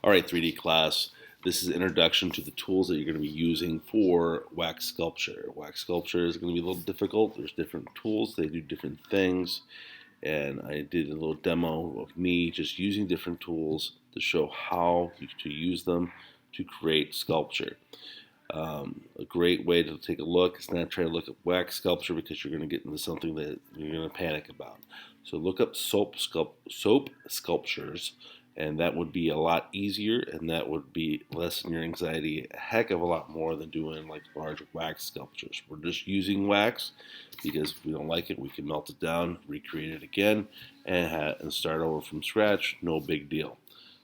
All right, 3D class. This is introduction to the tools that you're going to be using for wax sculpture. Wax sculpture is going to be a little difficult. There's different tools. They do different things. And I did a little demo of me just using different tools to show how to use them to create sculpture. A great way to take a look is not try to look at wax sculpture because you're going to get into something that you're going to panic about. So look up soap sculptures, and that would be a lot easier, and that would be lessen your anxiety a heck of a lot more than doing like large wax sculptures. We're just using wax because if we don't like it, we can melt it down, recreate it again, and start over from scratch. No big deal.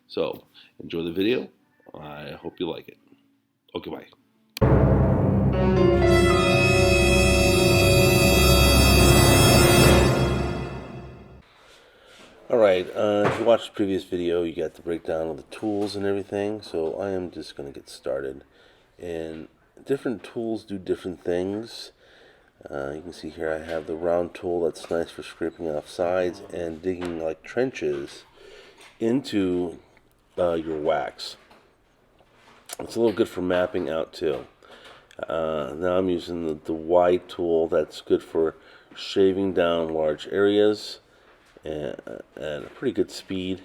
So enjoy the video. I hope you like it. Okay, bye. Alright, if you watched the previous video, you got the breakdown of the tools and everything, so I am just going to get started. And different tools do different things. You can see here I have the round tool that's nice for scraping off sides and digging like trenches into your wax. It's a little good for mapping out too. Now I'm using the wide tool that's good for shaving down large areas and at a pretty good speed.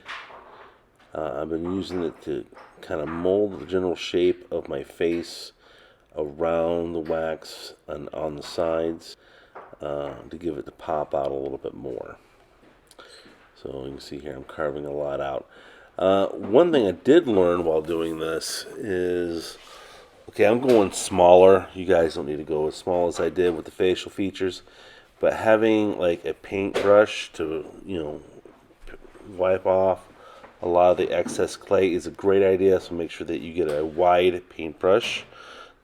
I've been using it to kind of mold the general shape of my face around the wax and on the sides to give it to pop out a little bit more. So you can see here I'm carving a lot out. One thing I did learn while doing this is, okay, I'm going smaller. You guys don't need to go as small as I did with the facial features, but having like a paintbrush to, wipe off a lot of the excess clay is a great idea. So make sure that you get a wide paintbrush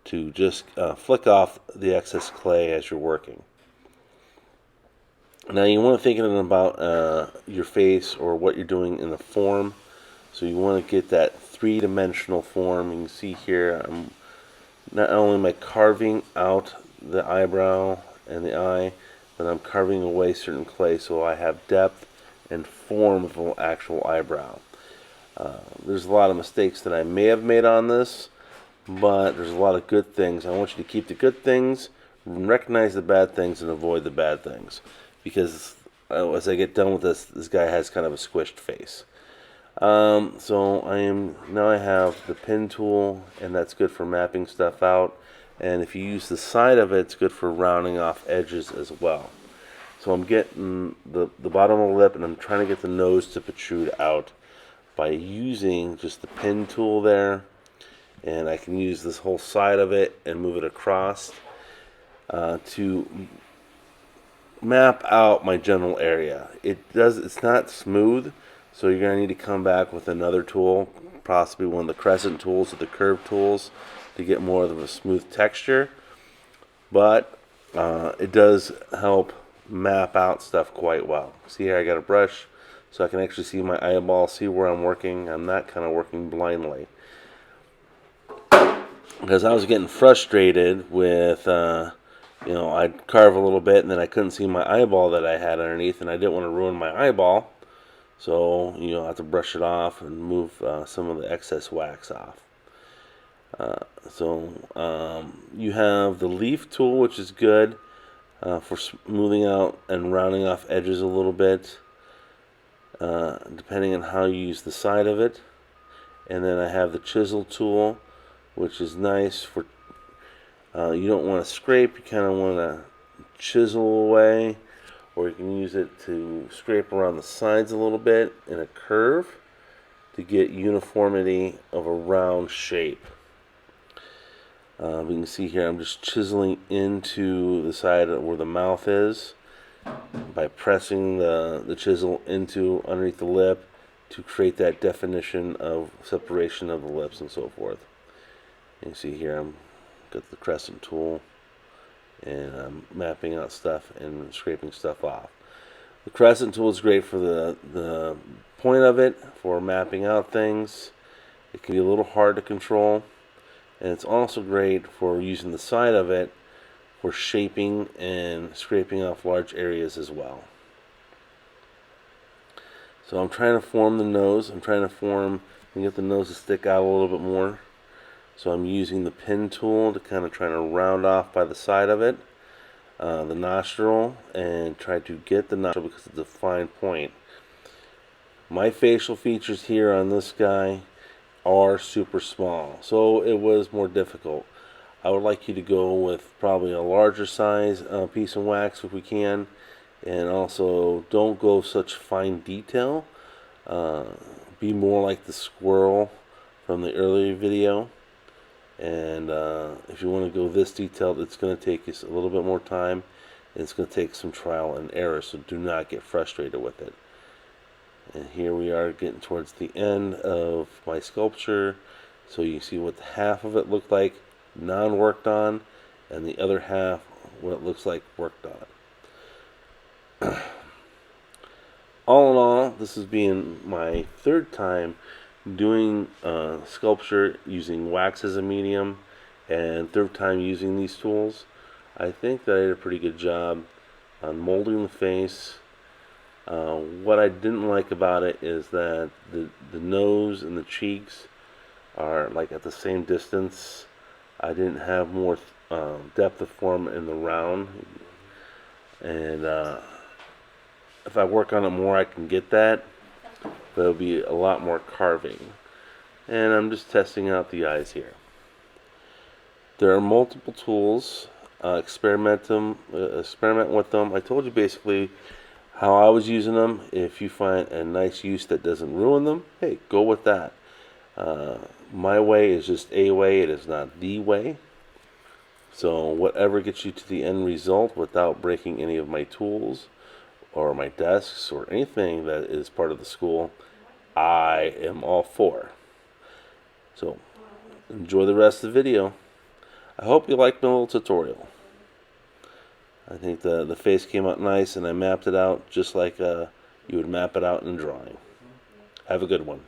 to just flick off the excess clay as you're working. Now you want to think about your face or what you're doing in the form. So you want to get that three-dimensional form. You can see here I'm not only am I carving out the eyebrow and the eye, but I'm carving away certain clay so I have depth and form of an actual eyebrow. There's a lot of mistakes that I may have made on this, but there's a lot of good things. I want you to keep the good things, recognize the bad things, and avoid the bad things. Because as I get done with this guy has kind of a squished face. So I have the pin tool, and that's good for mapping stuff out. And if you use the side of it, it's good for rounding off edges as well. So I'm getting the bottom of the lip, and I'm trying to get the nose to protrude out by using just the pin tool there. And I can use this whole side of it and move it across to map out my general area. It's not smooth, so you're going to need to come back with another tool, possibly one of the crescent tools or the curved tools, to get more of a smooth texture. But it does help map out stuff quite well. See here I got a brush so I can actually see my eyeball, see where I'm working. I'm not kind of working blindly. Because I was getting frustrated with, I'd carve a little bit and then I couldn't see my eyeball that I had underneath, and I didn't want to ruin my eyeball. So, I have to brush it off and move some of the excess wax off. You have the leaf tool, which is good for smoothing out and rounding off edges a little bit, depending on how you use the side of it. And then I have the chisel tool, which is nice for, you don't want to scrape, you kind of want to chisel away, or you can use it to scrape around the sides a little bit in a curve to get uniformity of a round shape. You can see here I'm just chiseling into the side where the mouth is by pressing the chisel into underneath the lip to create that definition of separation of the lips and so forth. You can see here I'm got the crescent tool and I'm mapping out stuff and scraping stuff off. The crescent tool is great for the point of it, for mapping out things. It can be a little hard to control, and it's also great for using the side of it for shaping and scraping off large areas as well. So I'm trying to form the nose. I'm trying to form and get the nose to stick out a little bit more. So I'm using the pin tool to kind of trying to round off by the side of it, the nostril, and try to get the nostril because it's a fine point. My facial features here on this guy are super small, so it was more difficult. I would like you to go with probably a larger size piece of wax if we can, and also don't go such fine detail. Be more like the squirrel from the earlier video. And if you want to go this detailed, it's going to take us a little bit more time, and it's going to take some trial and error, so do not get frustrated with it. And here we are getting towards the end of my sculpture, so you see what half of it looked like non-worked on, and the other half what it looks like worked on. All in all, this is being my third time doing sculpture using wax as a medium, and third time using these tools. I think that I did a pretty good job on molding the face. What I didn't like about it is that the nose and the cheeks are like at the same distance. I didn't have more depth of form in the round, and if I work on it more I can get that, but it'll be a lot more carving. And I'm just testing out the eyes here. There are multiple tools. Experiment with them. I told you basically how I was using them. If you find a nice use that doesn't ruin them, hey, go with that. My way is just a way. It is not the way. So whatever gets you to the end result without breaking any of my tools or my desks or anything that is part of the school, I am all for. So enjoy the rest of the video. I hope you liked my little tutorial. I think the face came out nice, and I mapped it out just like you would map it out in a drawing. Have a good one.